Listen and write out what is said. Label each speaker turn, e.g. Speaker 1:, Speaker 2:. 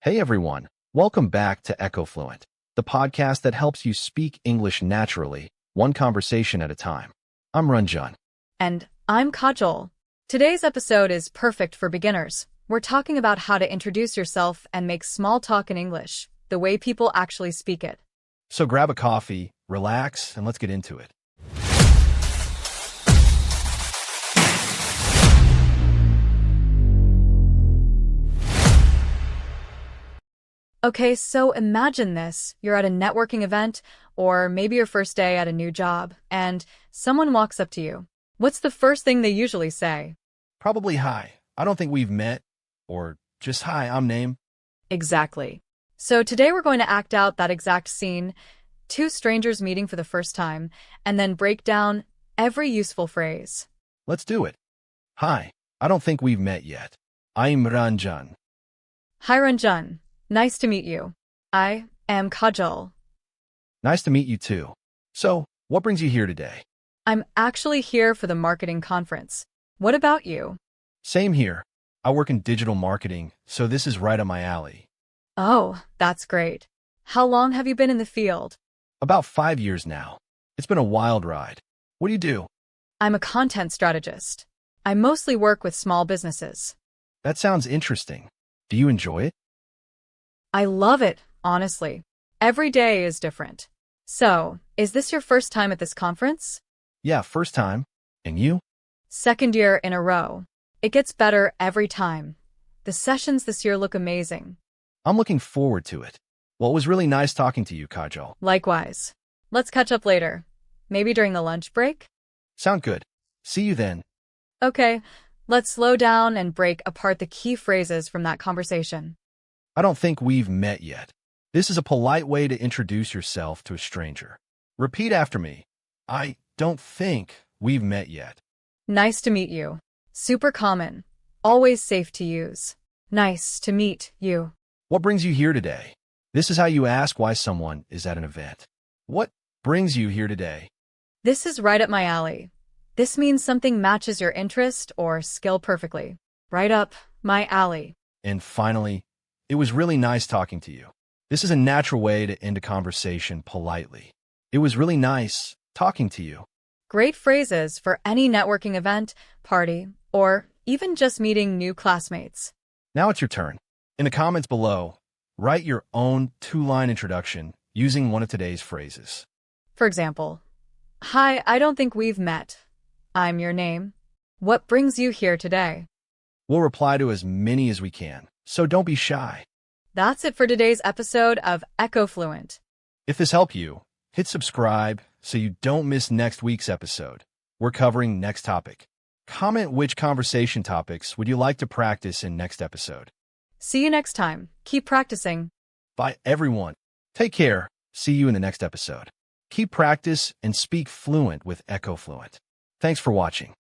Speaker 1: Hey everyone, welcome back to Echofluent, the podcast that helps you speak English naturally, one conversation at a time. I'm Ranjan.
Speaker 2: And I'm Kajal. Today's episode is perfect for beginners. We're talking about how to introduce yourself and make small talk in English, the way people actually speak it.
Speaker 1: So grab a coffee, relax, and let's get into it.
Speaker 2: Okay, so imagine this. You're at a networking event, or maybe your first day at a new job, and someone walks up to you. What's the first thing they usually say?
Speaker 1: Probably hi. I don't think we've met. Or just hi, I'm Name.
Speaker 2: Exactly. So today we're going to act out that exact scene, two strangers meeting for the first time, and then break down every useful phrase.
Speaker 1: Let's do it. Hi, I don't think we've met yet. I'm Ranjan.
Speaker 2: Hi Ranjan. Nice to meet you. I am Kajal.
Speaker 1: Nice to meet you too. So, what brings you here today?
Speaker 2: I'm actually here for the marketing conference. What about you?
Speaker 1: Same here. I work in digital marketing, so this is right up my alley.
Speaker 2: Oh, that's great. How long have you been in the field?
Speaker 1: About 5 years now. It's been a wild ride. What do you do?
Speaker 2: I'm a content strategist. I mostly work with small businesses.
Speaker 1: That sounds interesting. Do you enjoy it?
Speaker 2: I love it, honestly. Every day is different. So, is this your first time at this conference?
Speaker 1: Yeah, first time. And you?
Speaker 2: Second year in a row. It gets better every time. The sessions this year look amazing.
Speaker 1: I'm looking forward to it. Well, it was really nice talking to you, Kajal.
Speaker 2: Likewise. Let's catch up later. Maybe during the lunch break?
Speaker 1: Sound good. See you then.
Speaker 2: Okay, let's slow down and break apart the key phrases from that conversation.
Speaker 1: I don't think we've met yet. This is a polite way to introduce yourself to a stranger. Repeat after me. I don't think we've met yet.
Speaker 2: Nice to meet you. Super common. Always safe to use. Nice to meet you.
Speaker 1: What brings you here today? This is how you ask why someone is at an event. What brings you here today?
Speaker 2: This is right up my alley. This means something matches your interest or skill perfectly. Right up my alley.
Speaker 1: And finally, it was really nice talking to you. This is a natural way to end a conversation politely. It was really nice talking to you.
Speaker 2: Great phrases for any networking event, party, or even just meeting new classmates.
Speaker 1: Now it's your turn. In the comments below, write your own two-line introduction using one of today's phrases.
Speaker 2: For example, hi, I don't think we've met. I'm your name. What brings you here today?
Speaker 1: We'll reply to as many as we can, so don't be shy.
Speaker 2: That's it for today's episode of Echofluent.
Speaker 1: If this helped you, hit subscribe so you don't miss next week's episode. We're covering next topic. Comment which conversation topics would you like to practice in next episode.
Speaker 2: See you next time. Keep practicing.
Speaker 1: Bye, everyone. Take care. See you in the next episode. Keep practice and speak fluent with Echofluent. Thanks for watching.